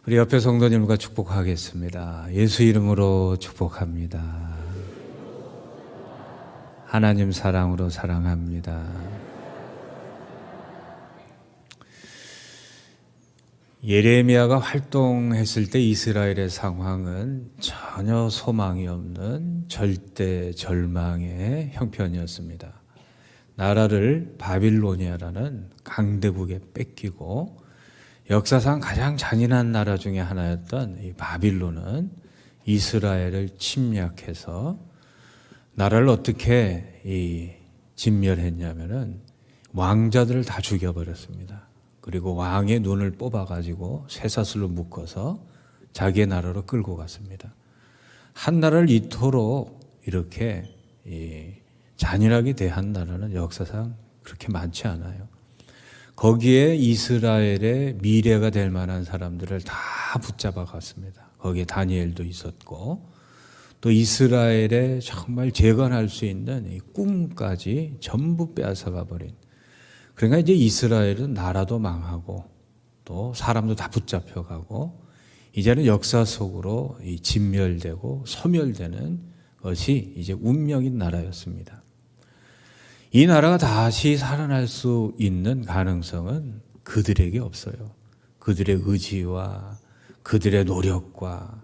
우리 옆에 성도님과 축복하겠습니다. 예수 이름으로 축복합니다. 하나님 사랑으로 사랑합니다. 예레미야가 활동했을 때 이스라엘의 상황은 전혀 소망이 없는 절대 절망의 형편이었습니다. 나라를 바빌로니아라는 강대국에 뺏기고 역사상 가장 잔인한 나라 중에 하나였던 이 바빌론은 이스라엘을 침략해서 나라를 어떻게 진멸했냐면은 왕자들을 다 죽여버렸습니다. 그리고 왕의 눈을 뽑아가지고 쇠사슬로 묶어서 자기의 나라로 끌고 갔습니다. 한 나라를 이토록 이렇게 잔인하게 대한 나라는 역사상 그렇게 많지 않아요. 거기에 이스라엘의 미래가 될 만한 사람들을 다 붙잡아 갔습니다. 거기에 다니엘도 있었고 또 이스라엘의 정말 재건할 수 있는 이 꿈까지 전부 빼앗아가 버린. 그러니까 이제 이스라엘은 나라도 망하고 또 사람도 다 붙잡혀가고 이제는 역사 속으로 진멸되고 소멸되는 것이 이제 운명인 나라였습니다. 이 나라가 다시 살아날 수 있는 가능성은 그들에게 없어요. 그들의 의지와 그들의 노력과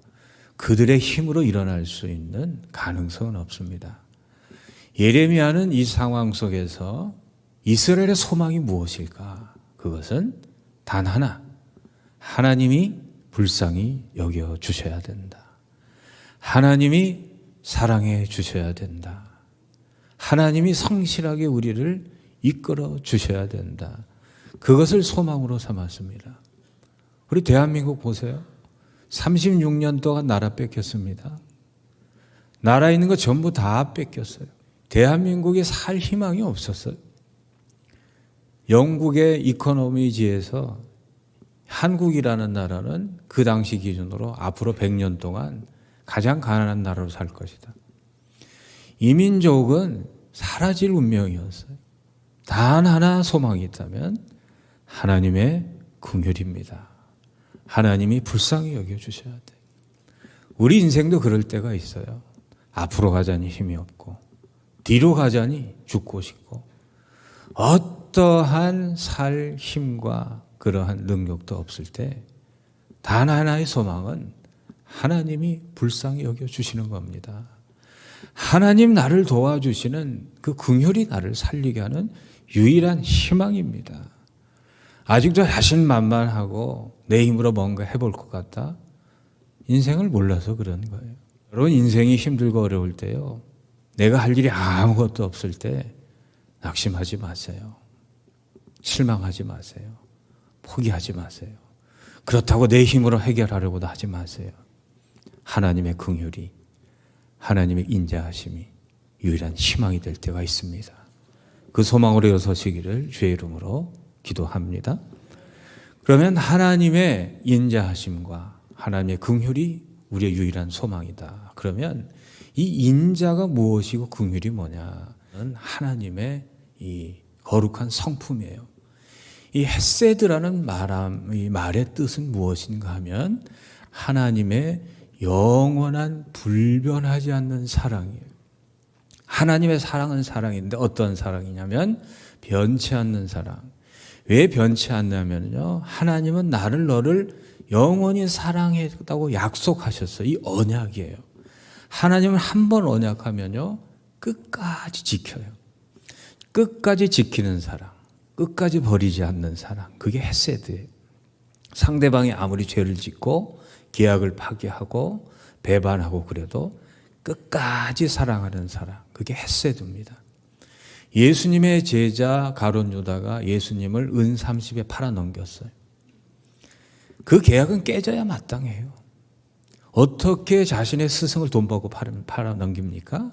그들의 힘으로 일어날 수 있는 가능성은 없습니다. 예레미야는 이 상황 속에서 이스라엘의 소망이 무엇일까? 그것은 단 하나, 하나님이 불쌍히 여겨 주셔야 된다. 하나님이 사랑해 주셔야 된다. 하나님이 성실하게 우리를 이끌어 주셔야 된다. 그것을 소망으로 삼았습니다. 우리 대한민국 보세요. 36년 동안 나라 뺏겼습니다. 나라에 있는 거 전부 다 뺏겼어요. 대한민국에 살 희망이 없었어요. 영국의 이코노미지에서 한국이라는 나라는 그 당시 기준으로 앞으로 100년 동안 가장 가난한 나라로 살 것이다. 이 민족은 사라질 운명이었어요. 단 하나 소망이 있다면 하나님의 긍휼입니다. 하나님이 불쌍히 여겨주셔야 돼요. 우리 인생도 그럴 때가 있어요. 앞으로 가자니 힘이 없고 뒤로 가자니 죽고 싶고 어떠한 살 힘과 그러한 능력도 없을 때 단 하나의 소망은 하나님이 불쌍히 여겨주시는 겁니다. 하나님 나를 도와주시는 그 긍휼이 나를 살리게 하는 유일한 희망입니다. 아직도 자신만만하고 내 힘으로 뭔가 해볼 것 같다? 인생을 몰라서 그런 거예요. 여러분 인생이 힘들고 어려울 때요. 내가 할 일이 아무것도 없을 때 낙심하지 마세요. 실망하지 마세요. 포기하지 마세요. 그렇다고 내 힘으로 해결하려고도 하지 마세요. 하나님의 긍휼이 하나님의 인자하심이 유일한 희망이 될 때가 있습니다. 그 소망으로 일어서시기를 주의 이름으로 기도합니다. 그러면 하나님의 인자하심과 하나님의 긍휼이 우리의 유일한 소망이다. 그러면 이 인자가 무엇이고 긍휼이 뭐냐는 하나님의 이 거룩한 성품이에요. 이 헤세드라는 이 말의 뜻은 무엇인가 하면 하나님의 영원한 불변하지 않는 사랑이에요. 하나님의 사랑은 사랑인데 어떤 사랑이냐면 변치 않는 사랑. 왜 변치 않냐면요. 하나님은 너를 영원히 사랑했다고 약속하셨어요. 이 언약이에요. 하나님은 한 번 언약하면요. 끝까지 지켜요. 끝까지 지키는 사랑. 끝까지 버리지 않는 사랑. 그게 헤세드예요. 상대방이 아무리 죄를 짓고 계약을 파기하고 배반하고 그래도 끝까지 사랑하는 사랑. 그게 헤세드입니다. 예수님의 제자 가룟 유다가 예수님을 은 30에 팔아넘겼어요. 그 계약은 깨져야 마땅해요. 어떻게 자신의 스승을 돈 벌고 팔아넘깁니까?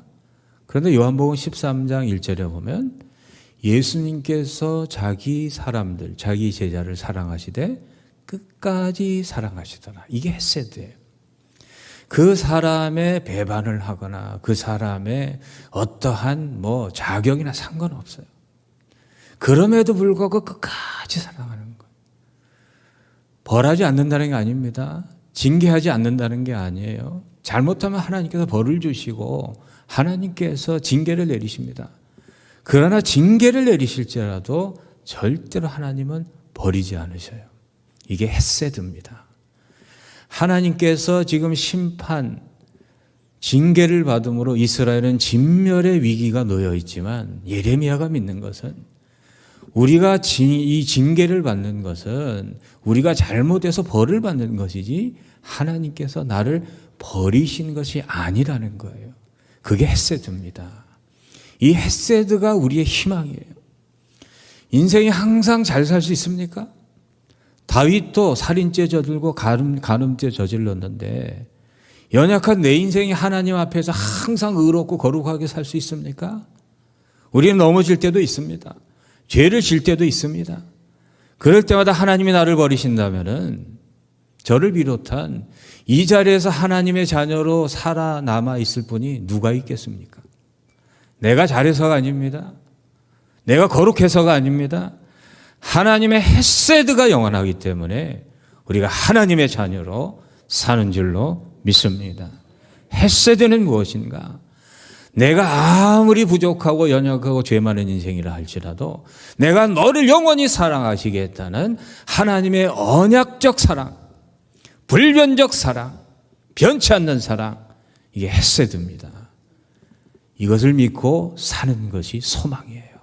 그런데 요한복음 13장 1절에 보면 예수님께서 자기 사람들, 자기 제자를 사랑하시되 끝까지 사랑하시더라. 이게 헤세드예요. 그 사람의 배반을 하거나 그 사람의 어떠한 자격이나 상관없어요. 그럼에도 불구하고 끝까지 사랑하는 거예요. 벌하지 않는다는 게 아닙니다. 징계하지 않는다는 게 아니에요. 잘못하면 하나님께서 벌을 주시고 하나님께서 징계를 내리십니다. 그러나 징계를 내리실지라도 절대로 하나님은 버리지 않으셔요. 이게 헤세드입니다. 하나님께서 지금 심판, 징계를 받음으로 이스라엘은 진멸의 위기가 놓여 있지만 예레미야가 믿는 것은 우리가 이 징계를 받는 것은 우리가 잘못해서 벌을 받는 것이지 하나님께서 나를 버리신 것이 아니라는 거예요. 그게 헤세드입니다. 이 헤세드가 우리의 희망이에요. 인생이 항상 잘 살 수 있습니까? 다윗도 살인죄 저질고 간음죄 저질렀는데 연약한 내 인생이 하나님 앞에서 항상 의롭고 거룩하게 살 수 있습니까? 우리는 넘어질 때도 있습니다. 죄를 질 때도 있습니다. 그럴 때마다 하나님이 나를 버리신다면은 저를 비롯한 이 자리에서 하나님의 자녀로 살아남아 있을 분이 누가 있겠습니까? 내가 잘해서가 아닙니다. 내가 거룩해서가 아닙니다. 하나님의 헤세드가 영원하기 때문에 우리가 하나님의 자녀로 사는 줄로 믿습니다. 헤세드는 무엇인가? 내가 아무리 부족하고 연약하고 죄 많은 인생이라 할지라도 내가 너를 영원히 사랑하시겠다는 하나님의 언약적 사랑, 불변적 사랑, 변치 않는 사랑, 이게 헤세드입니다. 이것을 믿고 사는 것이 소망이에요.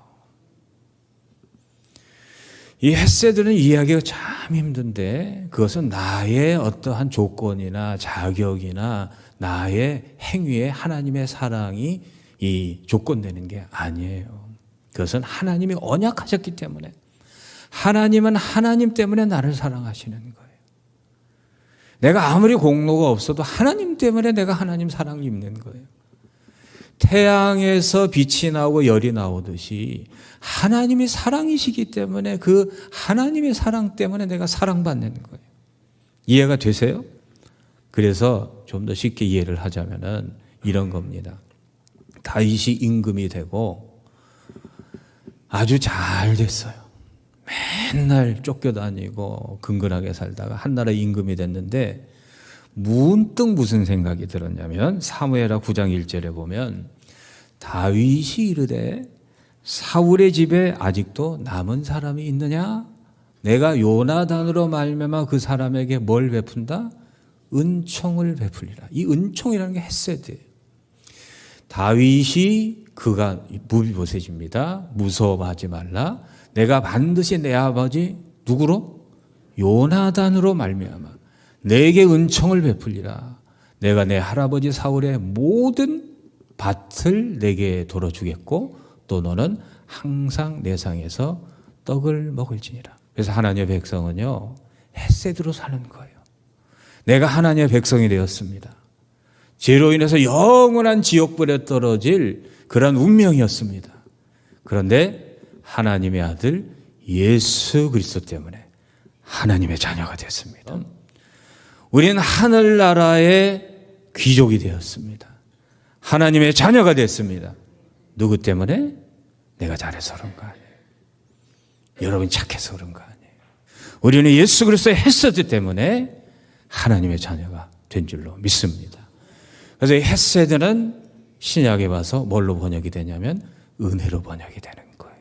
이 헤세드는 이해하기가 참 힘든데 그것은 나의 어떠한 조건이나 자격이나 나의 행위에 하나님의 사랑이 이 조건되는 게 아니에요. 그것은 하나님이 언약하셨기 때문에 하나님은 하나님 때문에 나를 사랑하시는 거예요. 내가 아무리 공로가 없어도 하나님 때문에 내가 하나님 사랑을 입는 거예요. 태양에서 빛이 나오고 열이 나오듯이 하나님이 사랑이시기 때문에 그 하나님의 사랑 때문에 내가 사랑받는 거예요. 이해가 되세요? 그래서 좀 더 쉽게 이해를 하자면은 이런 겁니다. 다윗이 임금이 되고 아주 잘 됐어요. 맨날 쫓겨다니고 근근하게 살다가 한나라 임금이 됐는데 문득 무슨 생각이 들었냐면 사무엘하 9장 1절에 보면 다윗이 이르되 사울의 집에 아직도 남은 사람이 있느냐? 내가 요나단으로 말미암아 그 사람에게 뭘 베푼다? 은총을 베풀리라. 이 은총이라는 게 헤세드예요. 다윗이 그가 무비보셋입니다. 무서워하지 말라. 내가 반드시 내 아버지 누구로? 요나단으로 말미암아 내게 은총을 베풀리라. 내가 내 할아버지 사울의 모든 밭을 내게 돌아주겠고 또 너는 항상 내 상에서 떡을 먹을지니라. 그래서 하나님의 백성은요 헤세드로 사는 거예요. 내가 하나님의 백성이 되었습니다. 죄로 인해서 영원한 지옥불에 떨어질 그런 운명이었습니다. 그런데 하나님의 아들 예수 그리스도 때문에 하나님의 자녀가 됐습니다. 우리는 하늘나라의 귀족이 되었습니다. 하나님의 자녀가 됐습니다. 누구 때문에? 내가 잘해서 그런 거 아니에요. 여러분이 착해서 그런 거 아니에요. 우리는 예수 그리스도의 헤세드 때문에 하나님의 자녀가 된 줄로 믿습니다. 그래서 이 헤세드는 신약에 와서 뭘로 번역이 되냐면 은혜로 번역이 되는 거예요.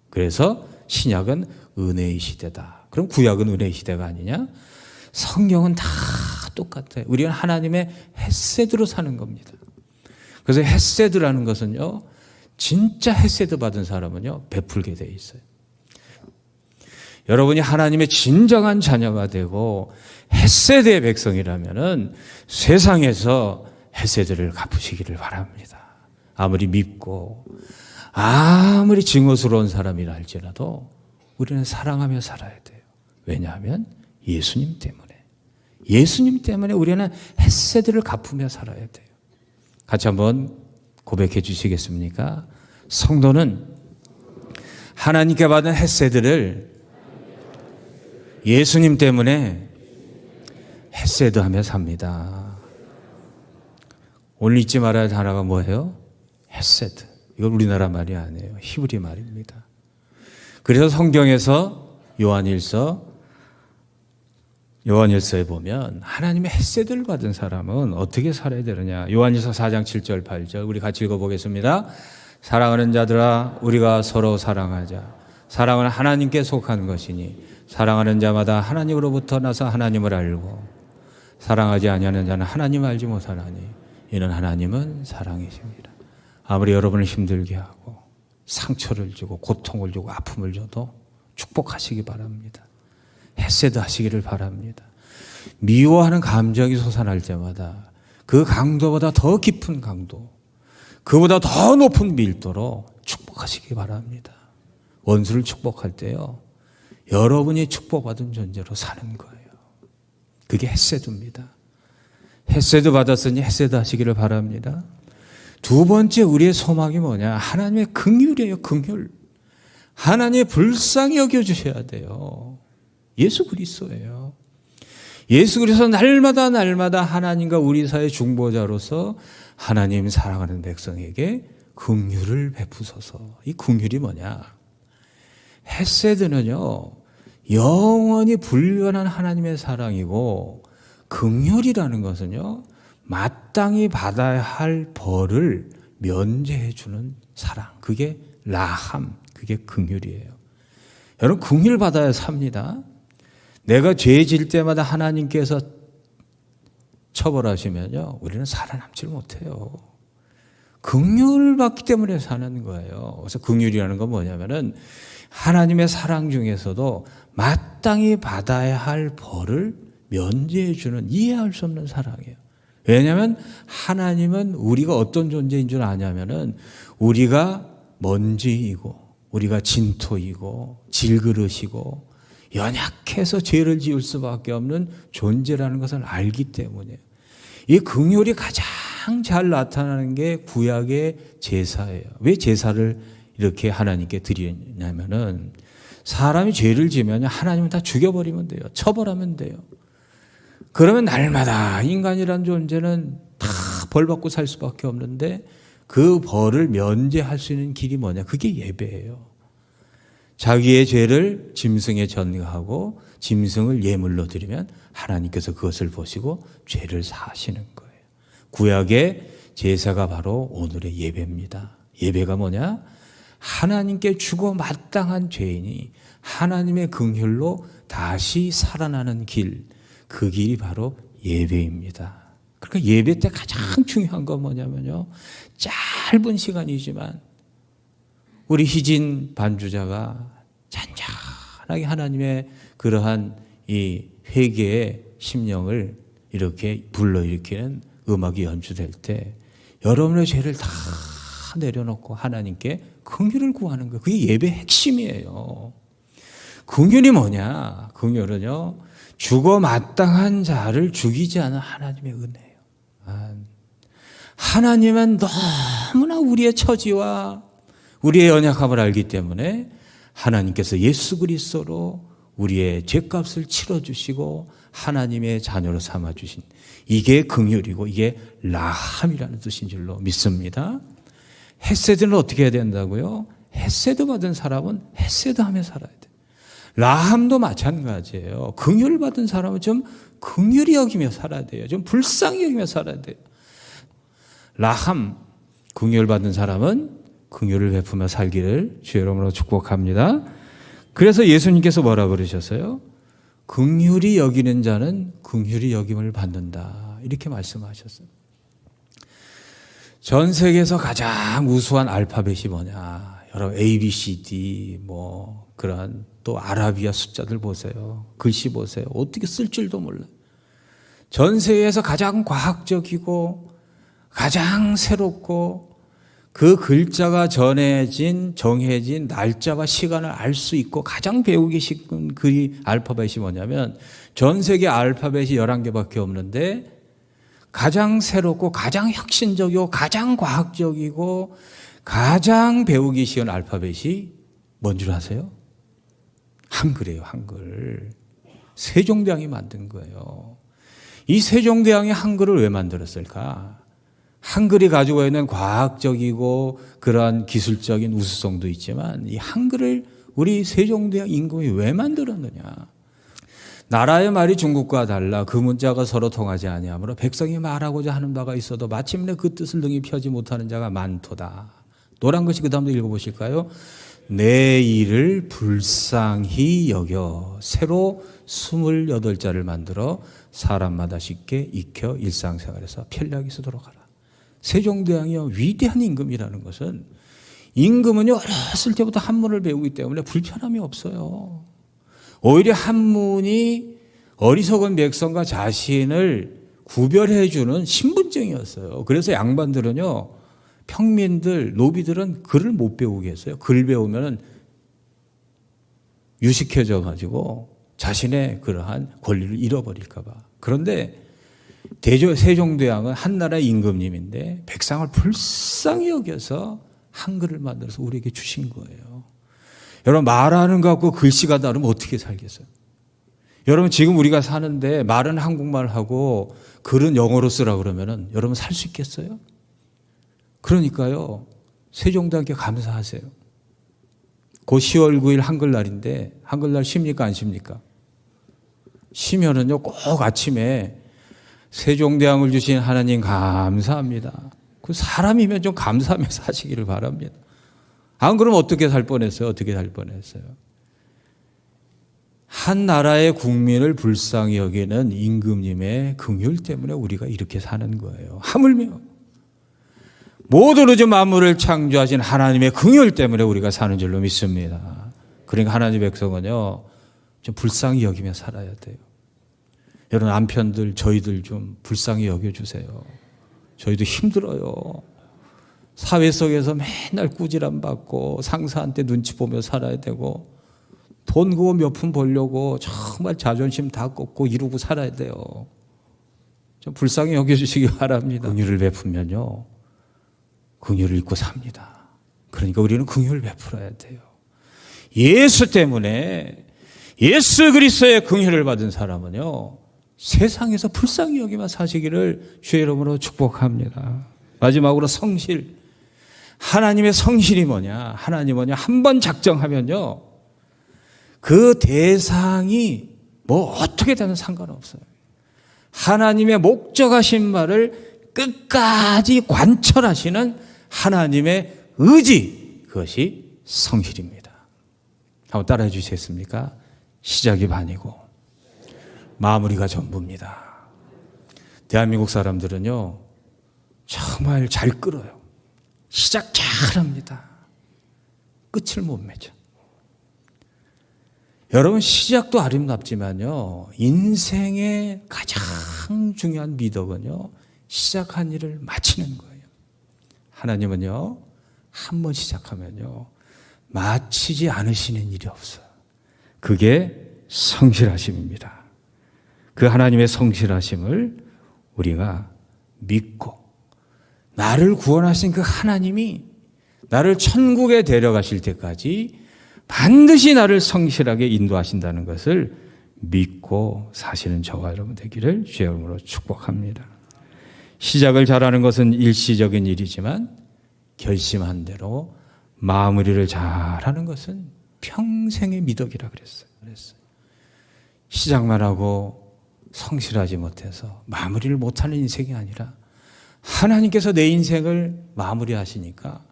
그래서 신약은 은혜의 시대다. 그럼 구약은 은혜의 시대가 아니냐? 성경은 다 똑같아요. 우리는 하나님의 헤세드로 사는 겁니다. 그래서 헤세드라는 것은요, 진짜 헤세드 받은 사람은요, 베풀게 돼 있어요. 여러분이 하나님의 진정한 자녀가 되고 헤세드의 백성이라면은 세상에서 헤세드를 갚으시기를 바랍니다. 아무리 밉고 아무리 증오스러운 사람이라 할지라도 우리는 사랑하며 살아야 돼요. 왜냐하면 예수님 때문에 우리는 헤세드를 갚으며 살아야 돼요. 같이 한번 고백해 주시겠습니까? 성도는 하나님께 받은 헤세드를 예수님 때문에 헤세드하며 삽니다. 오늘 잊지 말아야 할 단어가 뭐예요? 헤세드. 이건 우리나라 말이 아니에요. 히브리 말입니다. 그래서 성경에서 요한일서 요한일서에 보면 하나님의 헤세드를 받은 사람은 어떻게 살아야 되느냐. 요한일서 4장 7절 8절 우리 같이 읽어보겠습니다. 사랑하는 자들아 우리가 서로 사랑하자. 사랑은 하나님께 속한 것이니 사랑하는 자마다 하나님으로부터 나서 하나님을 알고 사랑하지 아니하는 자는 하나님을 알지 못하나니 이는 하나님은 사랑이십니다. 아무리 여러분을 힘들게 하고 상처를 주고 고통을 주고 아픔을 줘도 축복하시기 바랍니다. 헤세드 하시기를 바랍니다. 미워하는 감정이 솟아날 때마다 그 강도보다 더 깊은 강도, 그보다 더 높은 밀도로 축복하시기 바랍니다. 원수를 축복할 때요, 여러분이 축복받은 존재로 사는 거예요. 그게 헤세드입니다. 헤세드 받았으니 헤세드 하시기를 바랍니다. 두 번째 우리의 소망이 뭐냐? 하나님의 긍휼이에요. 긍휼. 하나님의 불쌍히 여겨주셔야 돼요. 예수 그리스도예요. 예수 그리스도 날마다 하나님과 우리 사이의 중보자로서 하나님 사랑하는 백성에게 긍휼을 베푸소서. 이 긍휼이 뭐냐? 헤세드는요, 영원히 불변한 하나님의 사랑이고, 긍휼이라는 것은요, 마땅히 받아야 할 벌을 면제해 주는 사랑. 그게 라함, 그게 긍휼이에요. 여러분, 긍휼 받아야 삽니다. 내가 죄 질 때마다 하나님께서 처벌하시면요, 우리는 살아남질 못해요. 긍휼을 받기 때문에 사는 거예요. 그래서 긍휼이라는 건 뭐냐면은 하나님의 사랑 중에서도 마땅히 받아야 할 벌을 면제해 주는, 이해할 수 없는 사랑이에요. 왜냐하면 하나님은 우리가 어떤 존재인 줄 아냐면은 우리가 먼지이고 우리가 진토이고 질그릇이고 연약해서 죄를 지을 수밖에 없는 존재라는 것을 알기 때문에 이 긍휼이 가장 잘 나타나는 게 구약의 제사예요. 왜 제사를 이렇게 하나님께 드리냐면은 사람이 죄를 지면 하나님은 다 죽여버리면 돼요. 처벌하면 돼요. 그러면 날마다 인간이란 존재는 다 벌받고 살 수밖에 없는데 그 벌을 면제할 수 있는 길이 뭐냐? 그게 예배예요. 자기의 죄를 짐승에 전가하고 짐승을 예물로 드리면 하나님께서 그것을 보시고 죄를 사하시는 거예요. 구약의 제사가 바로 오늘의 예배입니다. 예배가 뭐냐? 하나님께 주고 마땅한 죄인이 하나님의 긍휼로 다시 살아나는 길, 그 길이 바로 예배입니다. 그러니까 예배 때 가장 중요한 건 뭐냐면요, 짧은 시간이지만 우리 희진 반주자가 잔잔하게 하나님의 그러한 이 회개의 심령을 이렇게 불러일으키는 음악이 연주될 때 여러분의 죄를 다 내려놓고 하나님께 긍휼을 구하는 거예요. 그게 예배의 핵심이에요. 긍휼이 뭐냐? 긍휼은요, 죽어 마땅한 자를 죽이지 않은 하나님의 은혜예요. 하나님은 너무나 우리의 처지와 우리의 연약함을 알기 때문에 하나님께서 예수 그리스도로 우리의 죄값을 치러주시고 하나님의 자녀로 삼아주신, 이게 긍휼이고 이게 라함이라는 뜻인 줄로 믿습니다. 헤세드는 어떻게 해야 된다고요? 헤세드 받은 사람은 헤세드하며 살아야 돼요. 라함도 마찬가지예요. 긍휼 받은 사람은 좀 긍휼히 여기며 살아야 돼요. 좀 불쌍히 여기며 살아야 돼요. 라함, 긍휼 받은 사람은 긍휼을 베푸며 살기를 주의 이름으로 축복합니다. 그래서 예수님께서 뭐라 그러셨어요? 긍휼히 여기는 자는 긍휼히 여김을 받는다, 이렇게 말씀하셨어요. 전 세계에서 가장 우수한 알파벳이 뭐냐? 여러분, A, B, C, D 뭐 그런 또 아라비아 숫자들 보세요. 글씨 보세요. 어떻게 쓸 줄도 몰라요. 전 세계에서 가장 과학적이고 가장 새롭고 그 글자가 정해진 날짜와 시간을 알 수 있고 가장 배우기 쉬운 그 알파벳이 뭐냐면, 전 세계 알파벳이 11개밖에 없는데 가장 새롭고 가장 혁신적이고 가장 과학적이고 가장 배우기 쉬운 알파벳이 뭔 줄 아세요? 한글이에요. 한글. 세종대왕이 만든 거예요. 이 세종대왕이 한글을 왜 만들었을까? 한글이 가지고 있는 과학적이고 그러한 기술적인 우수성도 있지만 이 한글을 우리 세종대왕 임금이 왜 만들었느냐? 나라의 말이 중국과 달라 그 문자가 서로 통하지 아니하므로 백성이 말하고자 하는 바가 있어도 마침내 그 뜻을 능히 펴지 못하는 자가 많도다. 노란 것이 그 다음도 읽어보실까요? 내 일을 불쌍히 여겨 새로 28자를 만들어 사람마다 쉽게 익혀 일상생활에서 편리하게 쓰도록 하라. 세종대왕이요, 위대한 임금이라는 것은, 임금은요 어렸을 때부터 한문을 배우기 때문에 불편함이 없어요. 오히려 한문이 어리석은 백성과 자신을 구별해 주는 신분증이었어요. 그래서 양반들은요, 평민들, 노비들은 글을 못 배우게 했어요. 글 배우면 유식해져 가지고 자신의 그러한 권리를 잃어버릴까 봐. 그런데 세종대왕은 한나라의 임금님인데 백성을 불쌍히 여겨서 한글을 만들어서 우리에게 주신 거예요. 여러분, 말하는 것 같고 글씨가 다르면 어떻게 살겠어요? 여러분, 지금 우리가 사는데 말은 한국말하고 글은 영어로 쓰라 그러면은 여러분 살 수 있겠어요? 그러니까요, 세종대왕께 감사하세요. 곧 10월 9일 한글날인데 한글날 쉽니까 안 쉽니까? 쉬면은요 꼭 아침에 세종대왕을 주신 하나님 감사합니다. 그 사람이면 좀 감사하면서 하시기를 바랍니다. 안 그러면 어떻게 살 뻔했어요? 어떻게 살 뻔했어요? 한 나라의 국민을 불쌍히 여기는 임금님의 긍휼 때문에 우리가 이렇게 사는 거예요. 하물며 모든 우주 만물을 창조하신 하나님의 긍휼 때문에 우리가 사는 줄로 믿습니다. 그러니까 하나님의 백성은요, 좀 불쌍히 여기며 살아야 돼요. 여러분, 남편들, 저희들 좀 불쌍히 여겨주세요. 저희도 힘들어요. 사회 속에서 맨날 꾸지람 받고 상사한테 눈치 보며 살아야 되고 돈 그거 몇 푼 벌려고 정말 자존심 다 꺾고 이루고 살아야 돼요. 좀 불쌍히 여겨주시기 바랍니다. 긍휼을 베풀면요, 긍휼을 잊고 삽니다. 그러니까 우리는 긍휼을 베풀어야 돼요. 예수 때문에, 예수 그리스도의 긍휼을 받은 사람은요, 세상에서 불쌍히 여기만 사시기를 주의 이름으로 축복합니다. 마지막으로 성실. 하나님의 성실이 뭐냐? 하나님은요, 한 번 작정하면요, 그 대상이 뭐 어떻게 되면 상관없어요. 하나님의 목적하신 말을 끝까지 관철하시는 하나님의 의지, 그것이 성실입니다. 한번 따라해 주시겠습니까? 시작이 반이고 마무리가 전부입니다. 대한민국 사람들은요, 정말 잘 끌어요. 시작 잘합니다. 끝을 못 맺어. 여러분, 시작도 아름답지만요, 인생의 가장 중요한 미덕은요, 시작한 일을 마치는 거예요. 하나님은요, 한 번 시작하면요, 마치지 않으시는 일이 없어요. 그게 성실하심입니다. 그 하나님의 성실하심을 우리가 믿고, 나를 구원하신 그 하나님이 나를 천국에 데려가실 때까지 반드시 나를 성실하게 인도하신다는 것을 믿고 사시는 저와 여러분 되기를 주의 이름으로 축복합니다. 시작을 잘하는 것은 일시적인 일이지만 결심한 대로 마무리를 잘하는 것은 평생의 미덕이라 그랬어요. 시작만 하고 성실하지 못해서 마무리를 못하는 인생이 아니라 하나님께서 내 인생을 마무리하시니까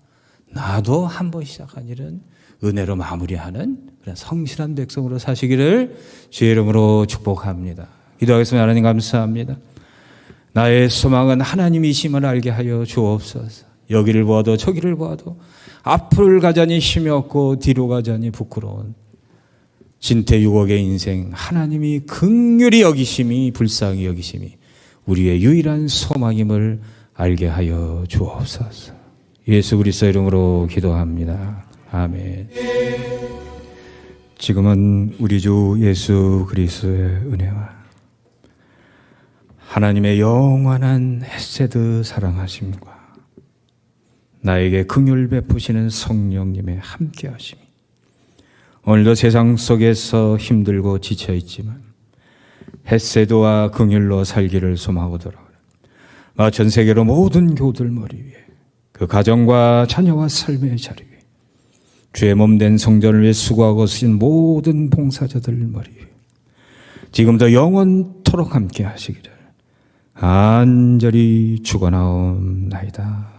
나도 한 번 시작한 일은 은혜로 마무리하는 그런 성실한 백성으로 사시기를 주의 이름으로 축복합니다. 기도하겠습니다. 하나님 감사합니다. 나의 소망은 하나님이심을 알게 하여 주옵소서. 여기를 보아도 저기를 보아도 앞을 가자니 힘이 없고 뒤로 가자니 부끄러운 진퇴유곡의 인생, 하나님이 긍휼히 여기심이, 불쌍히 여기심이 우리의 유일한 소망임을 알게 하여 주옵소서. 예수 그리스도 이름으로 기도합니다. 아멘. 지금은 우리 주 예수 그리스도의 은혜와 하나님의 영원한 헤세드 사랑하심과 나에게 긍휼 베푸시는 성령님의 함께하심이 오늘도 세상 속에서 힘들고 지쳐있지만 헤세드와 긍휼로 살기를 소망하고 돌아오는 전 세계로 모든 교우들 머리 위에 그 가정과 자녀와 삶의 자리 위에 주의 몸된 성전을 위해 수고하고 쓰신 모든 봉사자들 머리 위에 지금도 영원토록 함께 하시기를 간절히 축원하옵나이다.